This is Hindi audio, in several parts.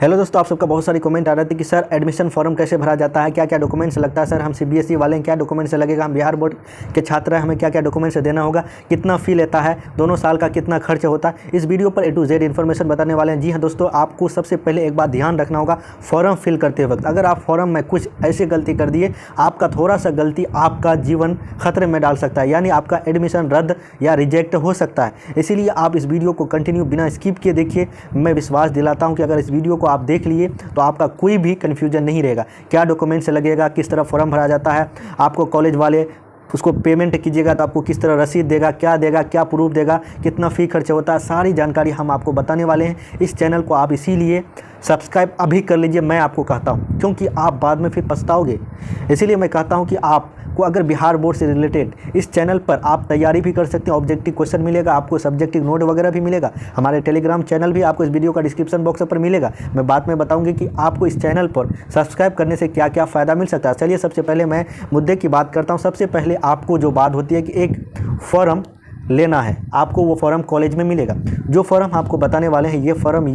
हेलो दोस्तों, आप सबका बहुत सारी कमेंट आ रही थी कि सर एडमिशन फॉर्म कैसे भरा जाता है, क्या क्या डॉक्यूमेंट्स लगता है। सर हम सीबीएसई वाले हैं, क्या डॉक्यूमेंट्स लगेगा, हम बिहार बोर्ड के छात्र हैं, हमें क्या क्या डॉक्यूमेंट्स देना होगा, कितना फ़ी लेता है, दोनों साल का कितना खर्च होता है। इस वीडियो पर A to Z इन्फॉर्मेशन बताने वाले हैं। जी हाँ दोस्तों, आपको सबसे पहले एक बात ध्यान रखना होगा, फॉर्म फिल करते वक्त अगर आप फॉर्म में कुछ ऐसी गलती कर दिए, आपका थोड़ा सा गलती आपका जीवन खतरे में डाल सकता है, यानी आपका एडमिशन रद्द या रिजेक्ट हो सकता है। इसीलिए आप इस वीडियो को कंटिन्यू बिना स्किप किए देखिए। मैं विश्वास दिलाता हूँ कि अगर इस वीडियो को आप देख लिए तो आपका कोई भी कन्फ्यूजन नहीं रहेगा। क्या डॉक्यूमेंट्स लगेगा, किस तरह फॉर्म भरा जाता है, आपको कॉलेज वाले उसको पेमेंट कीजिएगा तो आपको किस तरह रसीद देगा, क्या प्रूफ देगा, कितना फ़ी खर्च होता है, सारी जानकारी हम आपको बताने वाले हैं। इस चैनल को आप इसीलिए सब्सक्राइब अभी कर लीजिए, मैं आपको कहता हूं, क्योंकि आप बाद में फिर पछताओगे। इसीलिए मैं कहता हूं कि आपको अगर बिहार बोर्ड से रिलेटेड इस चैनल पर आप तैयारी भी कर सकते हैं, ऑब्जेक्टिव क्वेश्चन मिलेगा, आपको सब्जेक्टिव नोट वगैरह भी मिलेगा। हमारे टेलीग्राम चैनल भी आपको इस वीडियो का डिस्क्रिप्शन बॉक्स पर मिलेगा। मैं बाद में बताऊंगी कि आपको इस चैनल पर सब्सक्राइब करने से क्या क्या फ़ायदा मिल सकता है। चलिए सबसे पहले मैं मुद्दे की बात करता हूँ। सबसे पहले आपको जो बात होती है कि एक फॉर्म लेना है, आपको वो फॉर्म कॉलेज में मिलेगा। जो फॉर्म आपको बताने वाले हैं ये फॉर्म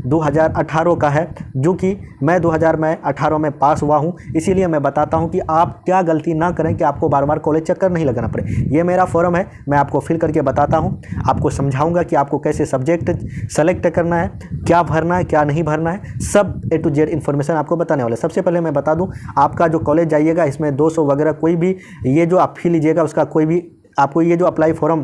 2018 का है, जो कि मैं 2018 में पास हुआ हूँ। इसीलिए मैं बताता हूँ कि आप क्या गलती ना करें कि आपको बार बार कॉलेज चक्कर नहीं लगाना पड़े। ये मेरा फॉर्म है, मैं आपको फिल करके बताता हूँ, आपको समझाऊंगा कि आपको कैसे सब्जेक्ट सेलेक्ट करना है, क्या भरना है, क्या नहीं भरना है, सब A to Z इन्फॉर्मेशन आपको बताने वाले। सबसे पहले मैं बता दूँ, आपका जो कॉलेज जाइएगा इसमें 200 वगैरह कोई भी ये जो आप फी लीजिएगा उसका कोई भी आपको ये जो अप्लाई फॉर्म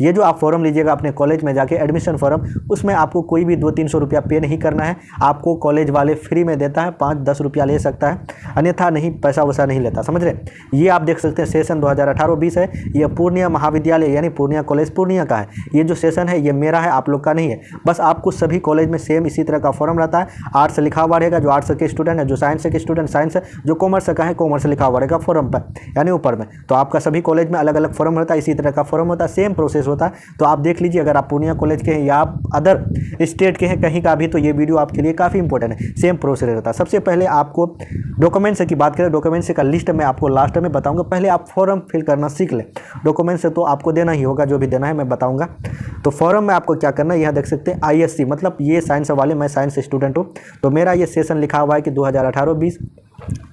ये जो आप फॉर्म लीजिएगा अपने कॉलेज में जाके एडमिशन फॉर्म, उसमें आपको कोई भी 200-300 रुपया पे नहीं करना है। आपको कॉलेज वाले फ्री में देता है, 5-10 रुपया ले सकता है, अन्यथा नहीं, पैसा वैसा नहीं लेता, समझ रहे। ये आप देख सकते हैं सेशन 2018-20 है। ये पूर्णिया महाविद्यालय यानी पूर्णिया कॉलेज पूर्णिया का है। ये जो सेशन है ये मेरा है, आप लोग का नहीं है। बस आपको सभी कॉलेज में सेम इसी तरह का फॉर्म रहता है। आर्ट्स लिखा हुआ रहेगा जो आर्ट्स के स्टूडेंट है, जो साइंस के स्टूडेंट साइंस है, जो कॉमर्स का है कॉमर्स लिखा हुआ रहेगा फॉर्म पर यानी ऊपर में। तो आपका सभी कॉलेज में अलग अलग फॉर्म होता है, इसी तरह का फॉर्म होता है, सेम प्रोसेस होता है। तो आप देख लीजिए, अगर आप पूर्णिया कॉलेज के हैं या आप अदर स्टेट के हैं कहीं का भी, तो ये वीडियो आपके लिए काफ़ी इंपॉर्टेंट है। सेम प्रोसेस रहता है। सबसे पहले आपको डॉक्यूमेंट्स की बात करें, डॉक्यूमेंट्स का लिस्ट मैं आपको लास्ट में बताऊंगा। पहले आप फॉर्म फिल करना सीख लें। डॉक्यूमेंट्स तो आपको देना ही होगा, जो भी देना है मैं बताऊँगा। तो फॉर्म में आपको क्या करना है, यहाँ देख सकते हैं ISC, मतलब ये साइंस वाले, मैं साइंस स्टूडेंट हूँ, तो मेरा ये सेशन लिखा हुआ है कि 2018-20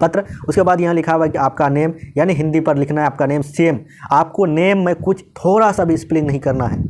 पत्र। उसके बाद यहाँ लिखा हुआ है कि आपका नेम, यानी हिंदी पर लिखना है आपका नेम सेम। आपको नेम में कुछ थोड़ा सा भी स्पेलिंग नहीं करना है,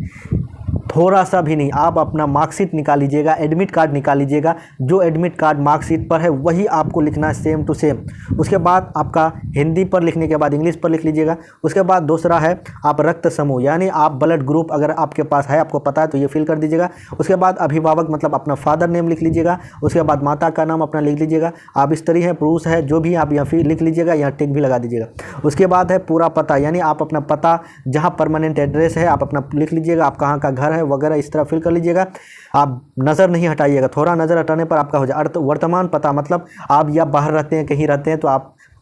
थोड़ा सा भी नहीं। आप अपना मार्कशीट निकाल लीजिएगा, एडमिट कार्ड निकाल लीजिएगा, जो एडमिट कार्ड मार्कशीट पर है वही आपको लिखना है, सेम टू सेम। उसके बाद आपका हिंदी पर लिखने के बाद इंग्लिश पर लिख लीजिएगा। उसके बाद दूसरा है आप रक्त समूह, यानी आप ब्लड ग्रुप अगर आपके पास है, आपको पता है तो ये फिल कर दीजिएगा। उसके बाद अभिभावक मतलब अपना फादर नेम लिख लीजिएगा। उसके बाद माता का नाम अपना लिख लीजिएगा। आप स्त्री है पुरुष है जो भी आप यहाँ फिर लिख लीजिएगा, यहाँ टिक भी लगा दीजिएगा। उसके बाद है पूरा पता, यानी आप अपना पता जहाँ परमानेंट एड्रेस है आप अपना लिख लीजिएगा, आप कहाँ का घर है वगैरह इस तरह फिल कर लीजिएगा। आप नज़र नहीं हटाइएगा, थोड़ा नज़र हटाने पर आपका हो जाए। वर्तमान पता मतलब आप या बाहर रहते हैं, कहीं रहते हैं, तो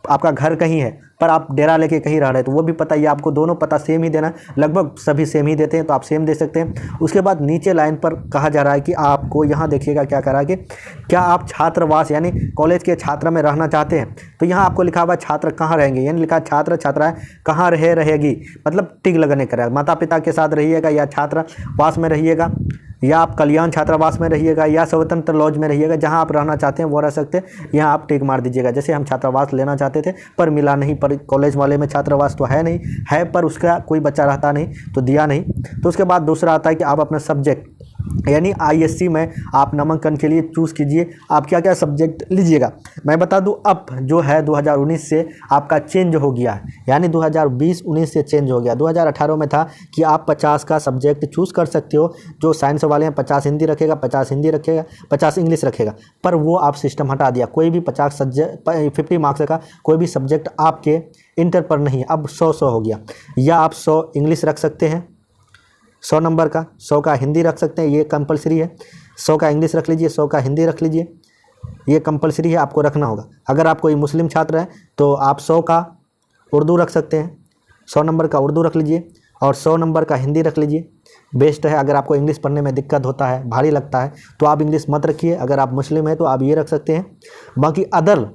आपका घर कहीं है पर आप डेरा लेके कहीं रह रहे हैं, तो वो भी पता, ये आपको दोनों पता सेम ही देना है। लगभग सभी सेम ही देते हैं, तो आप सेम दे सकते हैं। उसके बाद नीचे लाइन पर कहा जा रहा है कि आपको यहाँ देखिएगा क्या करा कि क्या आप छात्रावास यानी कॉलेज के छात्र में रहना चाहते हैं, तो यहाँ आपको लिखा हुआ छात्र कहाँ रहेंगे, यानी लिखा छात्र छात्राएं कहाँ रहेगी, मतलब टिक लगने का, माता पिता के साथ रहिएगा या छात्रावास में रहिएगा, या आप कल्याण छात्रावास में रहिएगा, या स्वतंत्र लॉज में रहिएगा, जहां आप रहना चाहते हैं वो रह सकते हैं। यहाँ आप टिक मार दीजिएगा। जैसे हम छात्रावास लेना चाहते थे पर मिला नहीं, पर कॉलेज वाले में छात्रावास तो है नहीं, है पर उसका कोई बच्चा रहता नहीं तो दिया नहीं। तो उसके बाद दूसरा आता है कि आप अपना सब्जेक्ट यानी ISC में आप नामांकन के लिए चूज़ कीजिए, आप क्या क्या सब्जेक्ट लीजिएगा। मैं बता दूं, अब जो है 2019 से आपका चेंज हो गया है, यानी 2020-19 से चेंज हो गया। 2018 में था कि आप 50 का सब्जेक्ट चूज़ कर सकते हो। जो साइंस वाले हैं 50 हिंदी रखेगा, 50 हिंदी रखेगा, 50 इंग्लिश रखेगा, पर वो आप सिस्टम हटा दिया। कोई भी 50 मार्क्स का कोई भी सब्जेक्ट आपके इंटर पर नहीं है, अब 100 हो गया। या आप 100 इंग्लिश रख सकते हैं, 100 नंबर का, 100 का हिंदी रख सकते हैं, ये कंपलसरी है। 100 का इंग्लिश रख लीजिए, 100 का हिंदी रख लीजिए, ये कंपलसरी है, आपको रखना होगा। अगर आप कोई मुस्लिम छात्र हैं तो आप 100 का उर्दू रख सकते हैं, 100 नंबर का उर्दू रख लीजिए और 100 नंबर का हिंदी रख लीजिए। बेस्ट है। अगर आपको इंग्लिश पढ़ने में दिक्कत होता है, भारी लगता है, तो आप इंग्लिश मत रखिए। अगर आप मुस्लिम हैं तो आप ये रख सकते हैं। बाकी अदर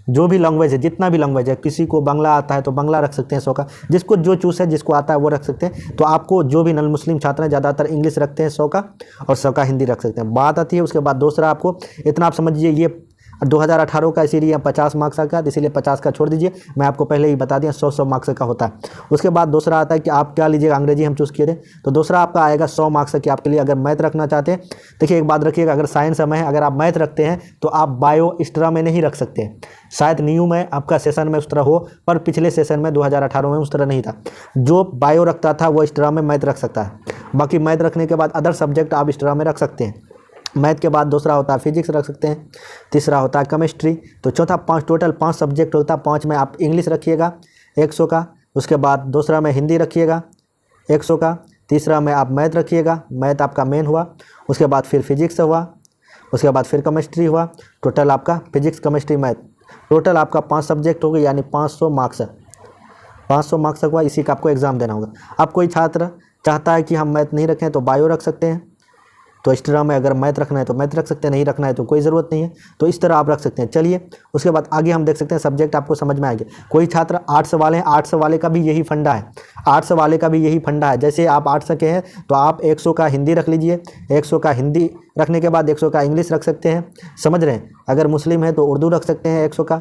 जो भी लैंग्वेज है, जितना भी लैंग्वेज है, किसी को बांग्ला आता है तो बांग्ला रख सकते हैं 100 का, जिसको जो चूज है, जिसको आता है वो रख सकते हैं। तो आपको जो भी नॉन मुस्लिम छात्र हैं ज़्यादातर इंग्लिश रखते हैं 100 का, और 100 का हिंदी रख सकते हैं। बात आती है उसके बाद दूसरा, आपको इतना आप समझिए, ये 2018 का इसीलिए 50 मार्क्स का, इसीलिए 50 का छोड़ दीजिए, मैं आपको पहले ही बता दिया 100 मार्क्स का होता है। उसके बाद दूसरा आता है कि आप क्या लीजिएगा, अंग्रेजी हम चूज़ किए थे, तो दूसरा आपका आएगा 100 मार्क्स की आपके लिए। अगर मैथ रखना चाहते हैं, देखिए एक बात रखिएगा, अगर साइंस में है, अगर आप मैथ रखते हैं तो आप बायो एक्स्ट्रा में नहीं रख सकते। शायद न्यू में आपका सेशन में उस तरह हो, पर पिछले सेशन में 2018 में उस तरह नहीं था। जो बायो रखता था वो एक्स्ट्रा में मैथ रख सकता है। बाकी मैथ रखने के बाद अदर सब्जेक्ट आप एक्स्ट्रा में रख सकते हैं। मैथ के बाद दूसरा होता है फिजिक्स रख सकते हैं, तीसरा होता है केमिस्ट्री, तो चौथा टोटल 5 सब्जेक्ट होता है। 5 में आप इंग्लिश रखिएगा 100 का, उसके बाद दूसरा में हिंदी रखिएगा 100 का, तीसरा में आप मैथ रखिएगा, मैथ आपका मेन हुआ, उसके बाद फिर फिजिक्स हुआ, उसके बाद फिर केमिस्ट्री हुआ। टोटल आपका फिजिक्स केमिस्ट्री मैथ टोटल आपका 5 सब्जेक्ट हो गए, यानी 500 मार्क्स 500 मार्क्स हुआ। इसी का आपको एग्ज़ाम देना होगा। अब कोई छात्र चाहता है कि हम मैथ नहीं रखें तो बायो रख सकते हैं, तो एक्स्ट्रा में अगर मैथ रखना है तो मैथ रख सकते हैं, नहीं रखना है तो कोई ज़रूरत नहीं है, तो इस तरह आप रख सकते हैं। चलिए उसके बाद आगे हम देख सकते हैं, सब्जेक्ट आपको समझ में आएंगे। कोई छात्र आर्ट्स वाले हैं, आर्ट्स वाले का भी यही फंडा है, आर्ट्स वाले का भी यही फंडा है। जैसे आप आर्ट्स के हैं तो आप 100 का हिंदी रख लीजिए, 100 का हिंदी रखने के बाद 100 का इंग्लिश रख सकते हैं, समझ रहे हैं। अगर मुस्लिम है तो उर्दू रख सकते हैं 100 का।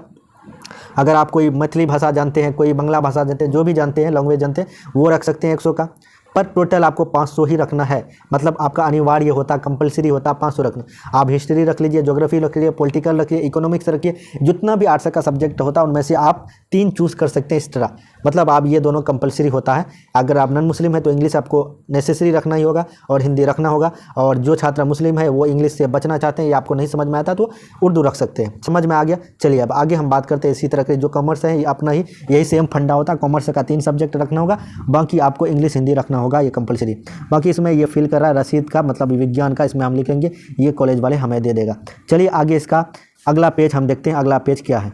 अगर आप कोई मैथिली भाषा जानते हैं, कोई बांग्ला भाषा जानते हैं, जो भी जानते हैं लैंग्वेज जानते हैं, वो रख सकते हैं 100 का। पर टोटल आपको 500 ही रखना है, मतलब आपका अनिवार्य होता, कंपलसरी होता 500 रखना। आप हिस्ट्री रख लीजिए, ज्योग्राफी रख लीजिए, पॉलिटिकल रखिए, इकोनॉमिक्स रखिए, जितना भी आर्ट्स का सब्जेक्ट होता है उनमें से आप 3 चूज़ कर सकते हैं इस तरह। मतलब आप ये दोनों कंपलसरी होता है। अगर आप नॉन मुस्लिम है तो इंग्लिश आपको नेसेसरी रखना ही होगा और हिंदी रखना होगा, और जो छात्र मुस्लिम है वो इंग्लिश से बचना चाहते हैं या आपको नहीं समझ में आता तो उर्दू रख सकते हैं। समझ में आ गया। चलिए अब आगे हम बात करते हैं। इसी तरह के जो कॉमर्स है, ये अपना ही यही सेम फंडा होता है। कॉमर्स का 3 सब्जेक्ट रखना होगा, बाकी आपको इंग्लिश हिंदी रखना होगा, ये कंपलसरी। बाकी इसमें ये फिल कर रहा है रसीद का, मतलब विज्ञान का, इसमें हम लिखेंगे, ये कॉलेज वाले हमें दे देगा। चलिए आगे इसका अगला पेज हम देखते हैं, अगला पेज क्या है।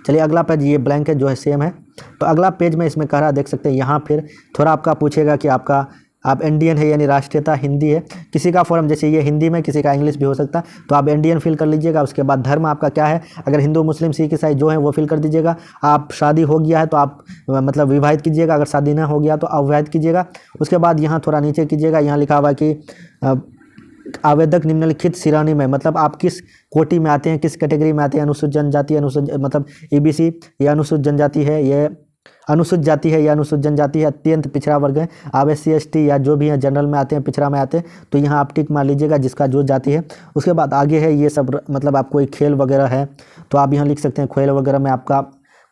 चलिए अगला पेज ये ब्लैंक है, जो है सेम है। तो अगला पेज में इसमें कह रहा है, देख सकते हैं यहाँ फिर थोड़ा आपका पूछेगा कि आप इंडियन है यानी राष्ट्रीयता हिंदी है। किसी का फॉर्म जैसे ये हिंदी में, किसी का इंग्लिश भी हो सकता है, तो आप इंडियन फिल कर लीजिएगा। उसके बाद धर्म आपका क्या है, अगर हिंदू मुस्लिम सिख ईसाई जो है वो फिल कर दीजिएगा। आप शादी हो गया है तो आप मतलब विवाहित कीजिएगा, अगर शादी ना हो गया तो अविवाहित कीजिएगा। उसके बाद यहाँ थोड़ा नीचे कीजिएगा, यहाँ लिखा हुआ है कि आवेदक निम्नलिखित श्रेणी में, मतलब आप किस कोटि में आते हैं, किस कैटेगरी में आते हैं। अनुसूचित जनजाति, मतलब EBC, ये अनुसूचित जनजाति है, ये अनुसूचित जाति है या अनुसूचित जनजाति है, अत्यंत पिछड़ा वर्ग है। आप SC ST या जो भी है जनरल में आते हैं, पिछड़ा में आते हैं, तो यहाँ आप टिक मार लीजिएगा जिसका जो जाति है। उसके बाद आगे है ये सब, मतलब आप कोई खेल वगैरह है तो आप यहाँ लिख सकते हैं, खेल वगैरह में आपका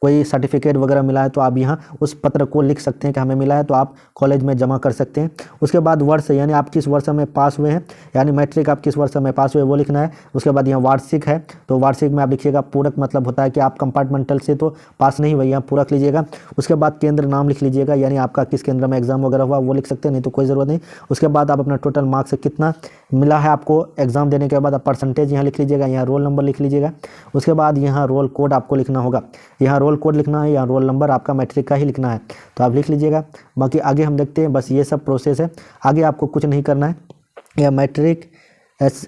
कोई सर्टिफिकेट वगैरह मिला है तो आप यहाँ उस पत्र को लिख सकते हैं कि हमें मिला है, तो आप कॉलेज में जमा कर सकते हैं। उसके बाद वर्ष, यानी आप किस वर्ष में पास हुए हैं, यानी मैट्रिक आप किस वर्ष में पास हुए वो लिखना है। उसके बाद यहाँ वार्षिक है, तो वार्षिक में आप लिखिएगा पूरक, मतलब होता है कि आप कंपार्टमेंटल से तो पास नहीं हुए, यहाँ पूरक लीजिएगा। उसके बाद केंद्र नाम लिख लीजिएगा, यानी आपका किस केंद्र में एग्जाम वगैरह हुआ वो लिख सकते हैं, नहीं तो कोई ज़रूरत नहीं। उसके बाद आप अपना टोटल मार्क्स कितना मिला है आपको एग्जाम देने के बाद, आप परसेंटेज यहाँ लिख लीजिएगा, यहाँ रोल नंबर लिख लीजिएगा। उसके बाद यहाँ रोल कोड आपको लिखना होगा, यहाँ रोल कोड लिखना है, यहाँ रोल नंबर आपका मैट्रिक का ही लिखना है, तो आप लिख लीजिएगा। बाकी आगे हम देखते हैं, बस ये सब प्रोसेस है, आगे आपको कुछ नहीं करना है। यह मैट्रिक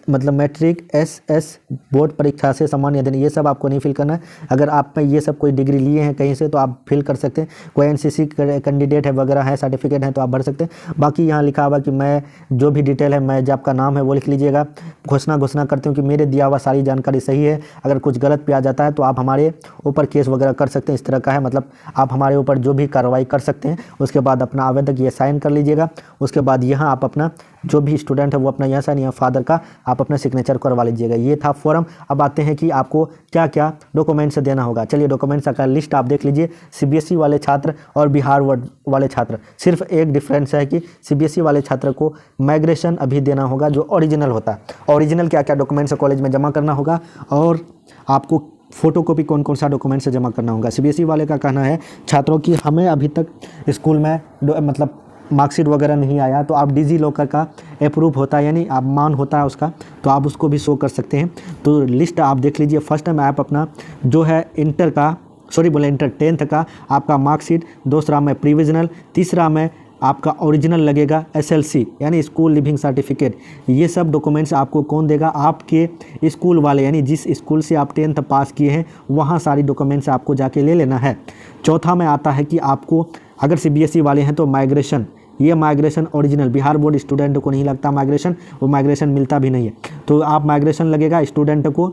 मैट्रिक SS बोर्ड परीक्षा से सामान्य अध्ययन, ये सब आपको नहीं फिल करना है। अगर आप में ये सब कोई डिग्री लिए हैं कहीं से तो आप फिल कर सकते हैं। कोई NCC कैंडिडेट है वगैरह है, सर्टिफिकेट है तो आप भर सकते हैं। बाकी यहाँ लिखा हुआ कि मैं जो भी डिटेल है, मैं जो आपका नाम है वो लिख लीजिएगा। घोषणा करते हूँ कि मेरे दिया हुआ सारी जानकारी सही है, अगर कुछ गलत पे आ जाता है तो आप हमारे ऊपर केस वगैरह कर सकते हैं, इस तरह का है, मतलब आप हमारे ऊपर जो भी कार्रवाई कर सकते हैं। उसके बाद अपना आवेदक ये साइन कर लीजिएगा। उसके बाद यहाँ आप अपना जो भी स्टूडेंट है वो अपना यहाँ साइन, यहाँ फादर का आप अपना सिग्नेचर करवा लीजिएगा। ये था फॉर्म। अब आते हैं कि आपको क्या क्या डॉक्यूमेंट्स देना होगा। चलिए डॉक्यूमेंट्स का लिस्ट आप देख लीजिए। CBSE वाले छात्र और बिहार बोर्ड वाले छात्र, सिर्फ एक डिफरेंस है कि CBSE वाले छात्र को माइग्रेशन अभी देना होगा, जो ओरिजिनल होता है। ओरिजिनल क्या क्या डॉक्यूमेंट्स कॉलेज में जमा करना होगा, और आपको फोटोकॉपी कौन कौन सा डॉक्यूमेंट से जमा करना होगा। CBSE वाले का कहना है छात्रों की हमें अभी तक स्कूल में मतलब मार्कशीट वगैरह नहीं आया, तो आप डिजी लॉकर का अप्रूव होता है, यानी आप मान होता है उसका, तो आप उसको भी शो कर सकते हैं। तो लिस्ट आप देख लीजिए। फर्स्ट टाइम आप अपना जो है इंटर 10th का आपका मार्कशीट, दूसरा में प्रिविजनल, तीसरा में आपका ओरिजिनल लगेगा, एसएलसी यानी स्कूल लिविंग सर्टिफिकेट, ये सब डॉक्यूमेंट्स आपको कौन देगा? आपके स्कूल वाले, यानी जिस स्कूल से आप 10th पास किए हैं वहाँ सारी डॉक्यूमेंट्स आपको जाके ले लेना है। चौथा में आता है कि आपको अगर सीबीएसई वाले हैं तो माइग्रेशन, ये migration original, Bihar board student को नहीं लगता माइग्रेशन, वो माइग्रेशन मिलता भी नहीं है, तो आप माइग्रेशन लगेगा स्टूडेंट को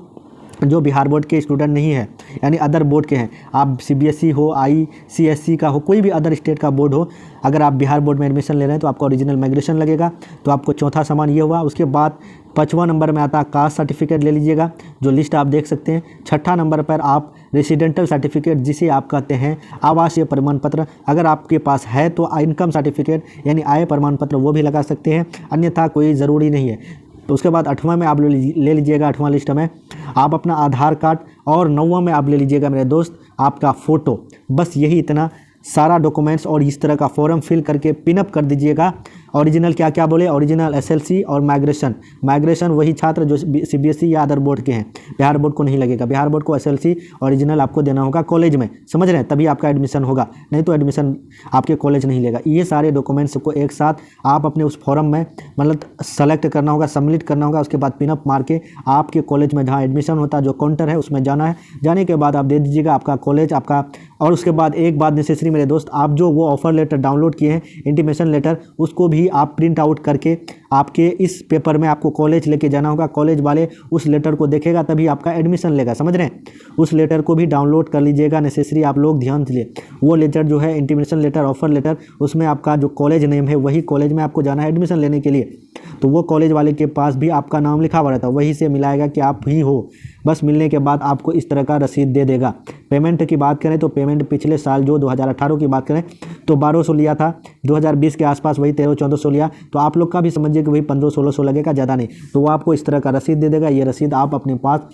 जो बिहार बोर्ड के स्टूडेंट नहीं है, यानी अदर बोर्ड के हैं। आप सीबीएसई हो, आईसीएसई का हो, कोई भी अदर स्टेट का बोर्ड हो, अगर आप बिहार बोर्ड में एडमिशन ले रहे हैं तो आपका ओरिजिनल माइग्रेशन लगेगा। तो आपको चौथा सामान ये हुआ। उसके बाद 5वां नंबर में आता है कास्ट सर्टिफिकेट ले लीजिएगा, जो लिस्ट आप देख सकते हैं। 6ठा नंबर पर आप रेसिडेंटल सर्टिफिकेट, जिसे आप कहते हैं आवासीय प्रमाण पत्र, अगर आपके पास है तो इनकम सर्टिफिकेट यानी आय प्रमाण पत्र वो भी लगा सकते हैं, अन्यथा कोई ज़रूरी नहीं है। तो उसके बाद 8वां में आप ले लीजिएगा, 8वां लिस्ट में आप अपना आधार कार्ड, और 9वां में आप ले लीजिएगा मेरे दोस्त आपका फ़ोटो। बस यही इतना सारा डॉक्यूमेंट्स और इस तरह का फॉर्म फिल करके पिनअप कर दीजिएगा। ओरिजिनल क्या क्या बोले? ओरिजिनल एसएलसी और माइग्रेशन। माइग्रेशन वही छात्र जो सीबीएसई या अदर बोर्ड के हैं, बिहार बोर्ड को नहीं लगेगा। बिहार बोर्ड को एसएलसी ओरिजिनल आपको देना होगा कॉलेज में, समझ रहे हैं, तभी आपका एडमिशन होगा, नहीं तो एडमिशन आपके कॉलेज नहीं लेगा। ये सारे डॉक्यूमेंट्स को एक साथ आप अपने उस फॉर्म में मतलब सेलेक्ट करना होगा, सबमिट करना होगा। उसके बाद पिनअप मार के आपके कॉलेज में जहाँ एडमिशन होता है, जो काउंटर है उसमें जाना है। जाने के बाद आप दे दीजिएगा आपका कॉलेज आपका। और उसके बाद एक बात नेसेसरी मेरे दोस्त, आप जो वो ऑफर लेटर डाउनलोड किए हैं, इंटीमेशन लेटर, उसको भी आप प्रिंट आउट करके आपके इस पेपर में आपको कॉलेज लेके जाना होगा। कॉलेज वाले उस लेटर को देखेगा तभी आपका एडमिशन लेगा, समझ रहे हैं। उस लेटर को भी डाउनलोड कर लीजिएगा, नेसेसरी आप लोग ध्यान दीजिए। वो लेटर जो है इंटीमेशन लेटर, ऑफर लेटर, उसमें आपका जो कॉलेज नेम है वही कॉलेज में आपको जाना है एडमिशन लेने के लिए, तो वो कॉलेज वाले के पास भी आपका नाम लिखा हुआ रहता है, वही से मिलाएगा कि आप ही हो। बस मिलने के बाद आपको इस तरह का रसीद दे देगा। पेमेंट की बात करें तो पेमेंट पिछले साल जो 2018 की बात करें तो 1200 लिया था, 2020 के आसपास वही 1300-1400 लिया, तो आप लोग का भी समझिए कि वही 1500-1600 लगेगा, ज़्यादा नहीं। तो वो आपको इस तरह का रसीद दे देगा। ये रसीद आप अपने पास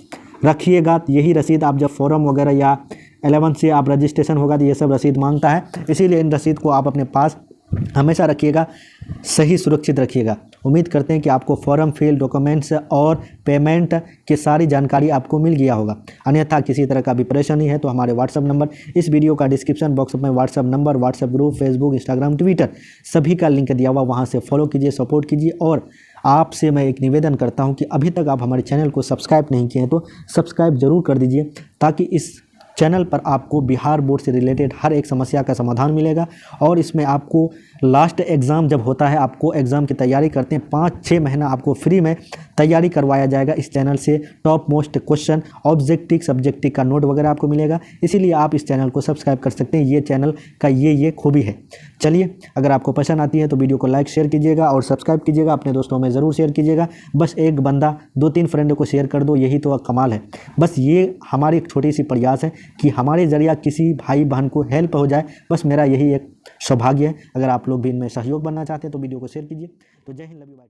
रखिएगा। यही रसीद आप जब फॉर्म वगैरह या 11 से आप रजिस्ट्रेशन होगा तो ये सब रसीद मांगता है, इसीलिए इन रसीद को आप अपने पास हमेशा रखिएगा, सही सुरक्षित रखिएगा। उम्मीद करते हैं कि आपको फॉर्म फिल, डॉक्यूमेंट्स और पेमेंट की सारी जानकारी आपको मिल गया होगा। अन्यथा किसी तरह का भी परेशानी है तो हमारे व्हाट्सअप नंबर, इस वीडियो का डिस्क्रिप्शन बॉक्स में WhatsApp number, WhatsApp group, Facebook, Instagram, Twitter सभी का लिंक दिया हुआ, वहाँ से फॉलो कीजिए, सपोर्ट कीजिए। और आपसे मैं एक निवेदन करता हूँ कि अभी तक आप हमारे चैनल को सब्सक्राइब नहीं किए हैं तो सब्सक्राइब ज़रूर कर दीजिए, ताकि इस चैनल पर आपको बिहार बोर्ड से रिलेटेड हर एक समस्या का समाधान मिलेगा। और इसमें आपको लास्ट एग्ज़ाम जब होता है, आपको एग्ज़ाम की तैयारी करते हैं 5-6 महीना आपको फ्री में तैयारी करवाया जाएगा इस चैनल से। Top most question, objective subjective का नोट वगैरह आपको मिलेगा, इसीलिए आप इस चैनल को सब्सक्राइब कर सकते हैं। ये चैनल का ये खूबी है। चलिए, अगर आपको पसंद आती है तो वीडियो को लाइक शेयर कीजिएगा और सब्सक्राइब कीजिएगा, अपने दोस्तों में ज़रूर शेयर कीजिएगा। बस एक बंदा 2-3 फ्रेंड को शेयर कर दो, यही तो कमाल है। बस ये हमारी एक छोटी सी प्रयास है कि हमारे ज़रिया किसी भाई बहन को हेल्प हो जाए, बस मेरा यही एक सौभाग्य है। अगर आप लोग भी इनमें सहयोग बनना चाहते हैं तो वीडियो को शेयर कीजिए। तो जय हिंद, लव यू, बाय।